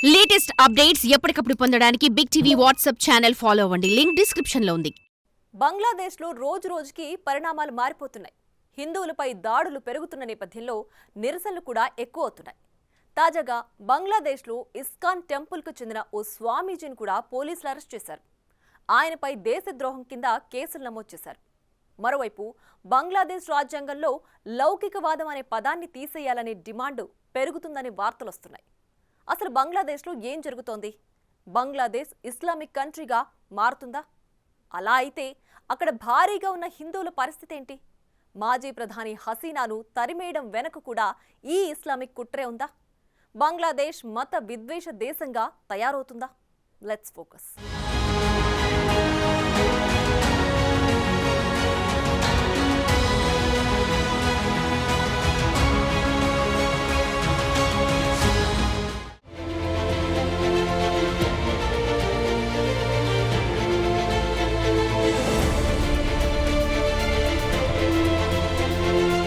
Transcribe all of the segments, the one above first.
Latest updates ఎప్పటికప్పుడు పొందడానికి Big TV WhatsApp channel follow అవ్వండి. లింక్ డిస్క్రిప్షన్ లో ఉంది. బంగ్లాదేశ్లో రోజురోజుకి పరిణామాలు మారిపోతున్నాయి. హిందువులపై దాడులు పెరుగుతున్న నేపథ్యంలో నిరసనలు కూడా ఎక్కువ అవుతున్నాయి. తాజాగా బంగ్లాదేశ్లో ఇస్కాన్ టెంపుల్కు చెందిన ఓ స్వామీజీని కూడా పోలీసులు అరెస్ట్ చేశారు. ఆయనపై దేశద్రోహం కింద కేసులు నమోదు చేశారు. మరోవైపు బంగ్లాదేశ్ రాజ్యాంగంలో లౌకికవాదం అనే పదాన్ని తీసేయాలనే డిమాండ్ పెరుగుతుందనే వార్తలొస్తున్నాయి. అసలు బంగ్లాదేశ్లో ఏం జరుగుతోంది? బంగ్లాదేశ్ ఇస్లామిక్ కంట్రీగా మారుతుందా? అలా అయితే అక్కడ భారీగా ఉన్న హిందువుల పరిస్థితి ఏంటి? మాజీ ప్రధాని హసీనాను తరిమేయడం వెనక కూడా ఈ ఇస్లామిక్ కుట్రే ఉందా? బంగ్లాదేశ్ మత విద్వేష దేశంగా తయారవుతుందా? Let's focus.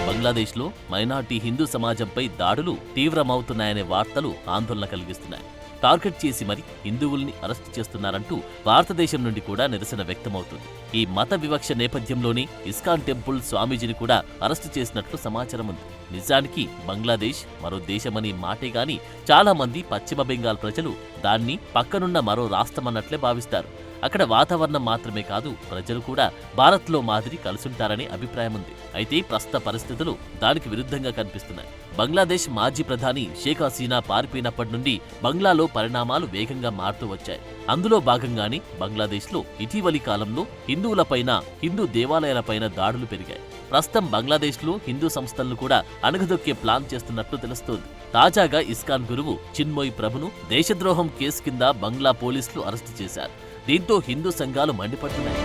బంగ్లాదేశ్లో మైనార్టీ హిందూ సమాజంపై దాడులు తీవ్రమవుతున్నాయనే వార్తలు ఆందోళన కలిగిస్తున్నాయి. టార్గెట్ చేసి మరి హిందువుల్ని అరెస్టు చేస్తున్నారంటూ భారతదేశం నుండి కూడా నిరసన వ్యక్తమవుతుంది. ఈ మత వివక్ష నేపథ్యంలోనే ఇస్కాన్ టెంపుల్ స్వామీజీని కూడా అరెస్టు చేసినట్లు సమాచారం ఉంది. నిజానికి బంగ్లాదేశ్ మరో దేశమనే మాటే గాని చాలా మంది పశ్చిమ బెంగాల్ ప్రజలు దాన్ని పక్కనున్న మరో రాష్ట్రమన్నట్లే భావిస్తారు. అక్కడ వాతావరణం మాత్రమే కాదు, ప్రజలు కూడా భారత్లో మాదిరి కలుసుంటారనే అభిప్రాయం ఉంది. అయితే ప్రస్తుత పరిస్థితులు దానికి విరుద్ధంగా కనిపిస్తున్నాయి. బంగ్లాదేశ్ మాజీ ప్రధాని షేక్ హసీనా పారిపోయినప్పటి నుండి బంగ్లాలో పరిణామాలు వేగంగా మారుతూ వచ్చాయి. అందులో భాగంగానే బంగ్లాదేశ్లో ఇటీవలి కాలంలో హిందువులపైన, హిందూ దేవాలయాలపైన దాడులు పెరిగాయి. ప్రస్తుతం బంగ్లాదేశ్లో హిందూ సంస్థలను కూడా అణగదొక్కే ప్లాన్ చేస్తున్నట్లు తెలుస్తోంది. తాజాగా ఇస్కాన్ గురువు చిన్మోయ్ ప్రభును దేశద్రోహం కేసు కింద బంగ్లా పోలీసులు అరెస్టు చేశారు. దీంతో హిందూ సంఘాలు మండిపడుతున్నాయి.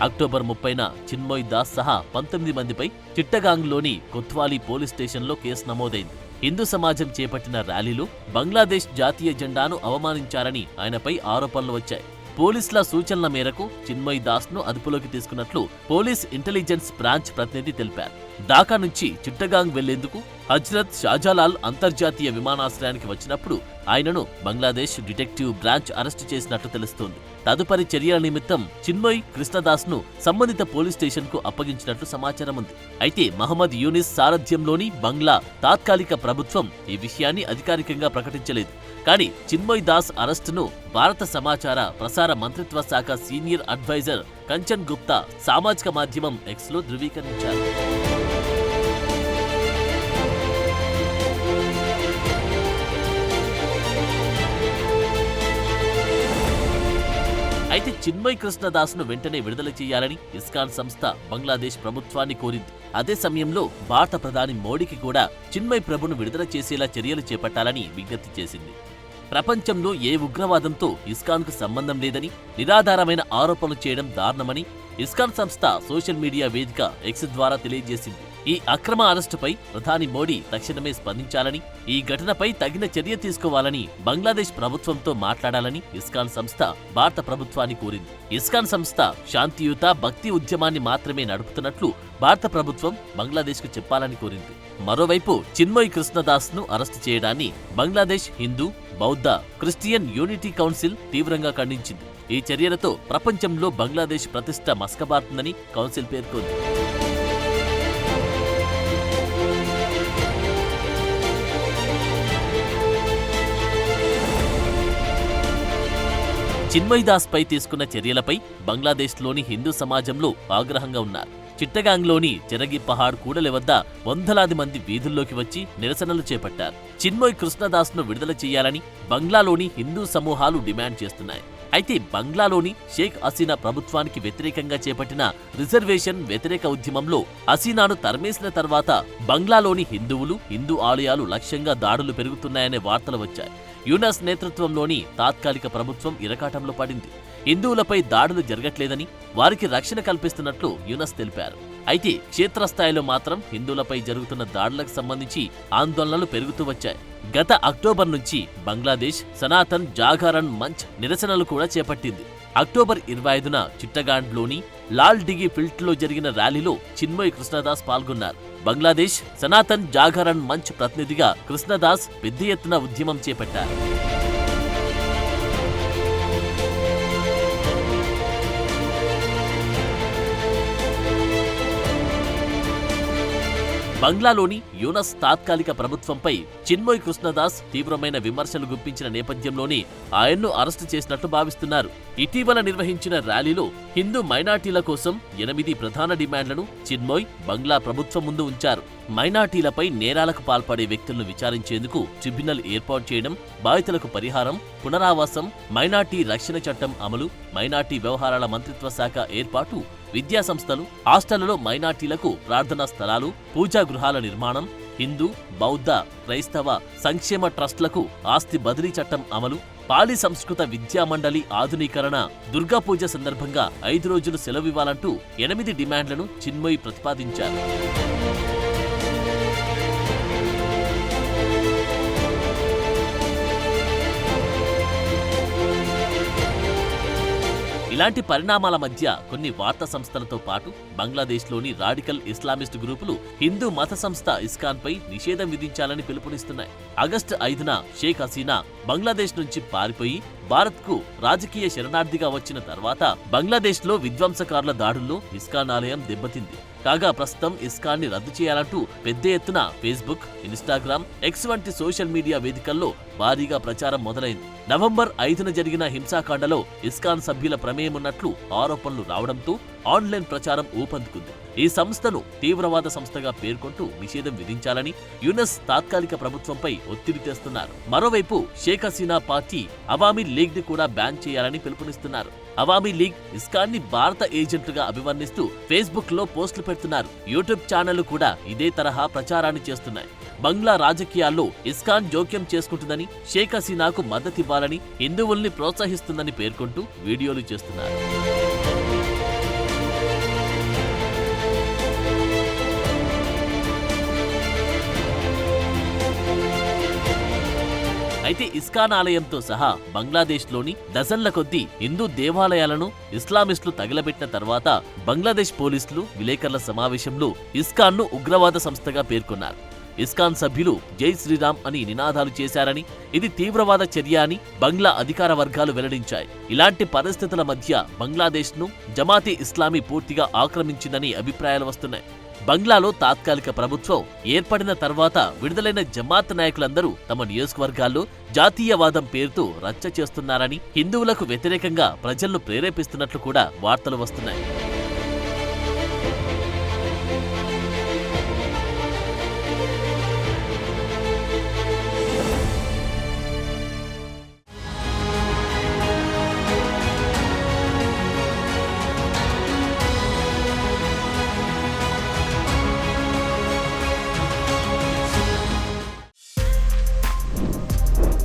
అక్టోబర్ 30న చిన్మోయ్ దాస్ సహా 19 మందిపై చిట్టగాంగ్లోని కొత్వాలీ పోలీస్ స్టేషన్లో కేసు నమోదైంది. హిందూ సమాజం చేపట్టిన ర్యాలీలో బంగ్లాదేశ్ జాతీయ జెండాను అవమానించారని ఆయనపై ఆరోపణలు వచ్చాయి. పోలీసుల సూచనల మేరకు చిన్మయ్ దాస్ను అదుపులోకి తీసుకున్నట్లు పోలీస్ ఇంటెలిజెన్స్ బ్రాంచ్ ప్రతినిధి తెలిపారు. ఢాకా నుంచి చిట్టగాంగ్ వెళ్లేందుకు హజ్రత్ షాజాలాల్ అంతర్జాతీయ విమానాశ్రయానికి వచ్చినప్పుడు ఆయనను బంగ్లాదేశ్ డిటెక్టివ్ బ్రాంచ్ అరెస్టు చేసినట్లు తెలుస్తోంది. తదుపరి చర్యల నిమిత్తం చిన్మయ్ కృష్ణదాస్ను సంబంధిత పోలీస్ స్టేషన్కు అప్పగించినట్లు సమాచారం ఉంది. అయితే మహమ్మద్ యూనిస్ సారథ్యంలోని బంగ్లా తాత్కాలిక ప్రభుత్వం ఈ విషయాన్ని అధికారికంగా ప్రకటించలేదు. కానీ చిన్మయ్ దాస్ అరెస్టును భారత సమాచార ప్రసార మంత్రిత్వ శాఖ సీనియర్ అడ్వైజర్ కంచన్ గుప్తా సామాజిక మాధ్యమం ఎక్స్లో ధృవీకరించారు. అయితే చిన్మయ్ కృష్ణదాస్ను వెంటనే విడుదల చేయాలని ఇస్కాన్ సంస్థ బంగ్లాదేశ్ ప్రభుత్వాన్ని కోరింది. అదే సమయంలో భారత ప్రధాని మోడీకి కూడా చిన్మయ్ ప్రభును విడుదల చేసేలా చర్యలు చేపట్టాలని విజ్ఞప్తి చేసింది. ప్రపంచంలో ఏ ఉగ్రవాదంతో ఇస్కాన్కు సంబంధం లేదని, నిరాధారమైన ఆరోపణలు చేయడం దారుణమని ఇస్కాన్ సంస్థ సోషల్ మీడియా వేదిక ఎక్స్ ద్వారా తెలియజేసింది. ఈ అక్రమ అరెస్టుపై ప్రధాని మోడీ తక్షణమే స్పందించాలని, ఈ ఘటనపై తగిన చర్య తీసుకోవాలని, బంగ్లాదేశ్ ప్రభుత్వంతో మాట్లాడాలని ఇస్కాన్ సంస్థ భారత ప్రభుత్వాన్ని కోరింది. ఇస్కాన్ సంస్థ శాంతియుత భక్తి ఉద్యమాన్ని మాత్రమే నడుపుతున్నట్లు భారత ప్రభుత్వం బంగ్లాదేశ్కు చెప్పాలని కోరింది. మరోవైపు చిన్మయ్ కృష్ణదాస్ను అరెస్టు చేయడాన్ని బంగ్లాదేశ్ హిందూ, బౌద్ధ, క్రిస్టియన్ యూనిటీ కౌన్సిల్ తీవ్రంగా ఖండించింది. ఈ చర్యలతో ప్రపంచంలో బంగ్లాదేశ్ ప్రతిష్ట మసకబారుతుందని కౌన్సిల్ పేర్కొంది. చిన్మయ్ దాస్ పై తీసుకున్న చర్యలపై బంగ్లాదేశ్లోని హిందూ సమాజంలో ఆగ్రహంగా ఉన్నారు. చిట్టగాంగ్లోని చెరగి పహాడ్ కూడలి వద్ద వందలాది మంది వీధుల్లోకి వచ్చి నిరసనలు చేపట్టారు. చిన్మయ్ కృష్ణదాస్ను విడుదల చేయాలని బంగ్లాలోని హిందూ సమూహాలు డిమాండ్ చేస్తున్నాయి. అయితే బంగ్లాలోని షేక్ హసీనా ప్రభుత్వానికి వ్యతిరేకంగా చేపట్టిన రిజర్వేషన్ వ్యతిరేక ఉద్యమంలో హసీనాను తరిమేసిన తర్వాత బంగ్లాలోని హిందువులు, హిందూ ఆలయాలు లక్ష్యంగా దాడులు పెరుగుతున్నాయనే వార్తలు వచ్చాయి. యూనస్ నేతృత్వంలోని తాత్కాలిక ప్రభుత్వం ఇరకాటంలో పడింది. హిందువులపై దాడులు జరగట్లేదని, వారికి రక్షణ కల్పిస్తున్నట్లు యూనస్ తెలిపారు. అయితే క్షేత్రస్థాయిలో మాత్రం హిందువులపై జరుగుతున్న దాడులకు సంబంధించి ఆందోళనలు పెరుగుతూ వచ్చాయి. గత అక్టోబర్ నుంచి బంగ్లాదేశ్ సనాతన్ జాగరణ్ మంచ్ నిరసనలు కూడా చేపట్టింది. అక్టోబర్ 25న చిట్టగాండ్లోని లాల్ డిగి ఫిల్ట్లో జరిగిన ర్యాలీలో చిన్మయ్ కృష్ణదాస్ పాల్గొన్నారు. బంగ్లాదేశ్ సనాతన్ జాగరణ్ మంచ్ ప్రతినిధిగా కృష్ణదాస్ పెద్ద ఎత్తున ఉద్యమం చేపట్టారు. బంగ్లాలోని యూనస్ తాత్కాలిక ప్రభుత్వంపై చిన్మయ్ కృష్ణదాస్ తీవ్రమైన విమర్శలు గుప్పించిన నేపథ్యంలోనే ఆయన్ను అరెస్టు చేసినట్లు భావిస్తున్నారు. ఇటీవల నిర్వహించిన ర్యాలీలో హిందూ మైనార్టీల కోసం 8 ప్రధాన డిమాండ్లను చిన్మయ్ బంగ్లా ప్రభుత్వం ముందు ఉంచారు. మైనార్టీలపై నేరాలకు పాల్పడే వ్యక్తులను విచారించేందుకు ట్రిబ్యునల్ ఏర్పాటు చేయడం, బాధితులకు పరిహారం, పునరావాసం, మైనార్టీ రక్షణ చట్టం అమలు, మైనార్టీ వ్యవహారాల మంత్రిత్వ శాఖ ఏర్పాటు, విద్యా సంస్థలు, హాస్టళ్లలో మైనార్టీలకు ప్రార్థనా స్థలాలు, పూజా గృహాల నిర్మాణం, హిందూ, బౌద్ధ, క్రైస్తవ సంక్షేమ ట్రస్టులకు ఆస్తి బదిలీ చట్టం అమలు, పాలి సంస్కృత విద్యా మండలి ఆధునీకరణ, దుర్గాపూజ సందర్భంగా 5 రోజులు సెలవివ్వాలంటూ 8 డిమాండ్లను చిన్మయ్ ప్రతిపాదించారు. ఇలాంటి పరిణామాల మధ్య కొన్ని వార్తా సంస్థలతో పాటు బంగ్లాదేశ్లోని రాడికల్ ఇస్లామిస్ట్ గ్రూపులు హిందూ మత సంస్థ ఇస్కాన్పై నిషేధం విధించాలని పిలుపునిస్తున్నాయి. ఆగస్టు 5న షేక్ హసీనా బంగ్లాదేశ్ నుంచి పారిపోయి భారత్కు రాజకీయ శరణార్థిగా వచ్చిన తర్వాత బంగ్లాదేశ్లో విధ్వంసకారుల దాడుల్లో ఇస్కాన్ ఆలయం దెబ్బతింది. కాగా ప్రస్తుతం ఇస్కాన్ని రద్దు చేయాలంటూ పెద్ద ఎత్తున ఫేస్బుక్, ఇన్స్టాగ్రామ్, ఎక్స్ వంటి సోషల్ మీడియా వేదికల్లో భారీగా ప్రచారం మొదలైంది. నవంబర్ 5న జరిగిన హింసాకాండలో ఇస్కాన్ సభ్యుల ప్రమేయం ఉన్నట్లు ఆరోపణలు రావడంతో ఆన్లైన్ ప్రచారం ఊపందుకుంది. ఈ సంస్థను తీవ్రవాద సంస్థగా పేర్కొంటూ నిషేధం విధించాలని యూనస్ తాత్కాలిక ప్రభుత్వంపై ఒత్తిడి తెస్తున్నారు. మరోవైపు షేక్ హసీనా పార్టీ అవామీ లీగ్ ని కూడా బ్యాన్ చేయాలని పిలుపునిస్తున్నారు. అవామీ లీగ్ ఇస్కాన్ని భారత ఏజెంట్లుగా అభివర్ణిస్తూ ఫేస్బుక్ లో పోస్టులు పెడుతున్నారు. యూట్యూబ్ ఛానళ్లు కూడా ఇదే తరహా ప్రచారాన్ని చేస్తున్నాయి. బంగ్లా రాజకీయాల్లో ఇస్కాన్ జోక్యం చేసుకుంటుందని, షేక్ హసీనాకు మద్దతివ్వాలని, హిందువుల్ని ప్రోత్సహిస్తుందని పేర్కొంటూ వీడియోలు చేస్తున్నారు. అయితే ఇస్కాన్ ఆలయంతో సహా బంగ్లాదేశ్లోని డజన్ల కొద్దీ హిందూ దేవాలయాలను ఇస్లామిస్టులు తగిలబెట్టిన తర్వాత బంగ్లాదేశ్ పోలీసులు విలేకరుల సమావేశంలో ఇస్కాన్ను ఉగ్రవాద సంస్థగా పేర్కొన్నారు. ఇస్కాన్ సభ్యులు జై శ్రీరామ్ అని నినాదాలు చేశారని, ఇది తీవ్రవాద చర్య అని బంగ్లా అధికార వర్గాలు వెల్లడించాయి. ఇలాంటి పరిస్థితుల మధ్య బంగ్లాదేశ్ను జమాతే ఇస్లామీ పూర్తిగా ఆక్రమించిందని అభిప్రాయాలు వస్తున్నాయి. బంగ్లాలో తాత్కాలిక ప్రభుత్వం ఏర్పడిన తర్వాత విడుదలైన జమాత్ నాయకులందరూ తమ నియోజకవర్గాల్లో జాతీయవాదం పేరుతో రచ్చ చేస్తున్నారని, హిందువులకు వ్యతిరేకంగా ప్రజలను ప్రేరేపిస్తున్నట్లు కూడా వార్తలు వస్తున్నాయి.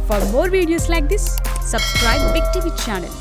For more videos like this, subscribe Big TV channel.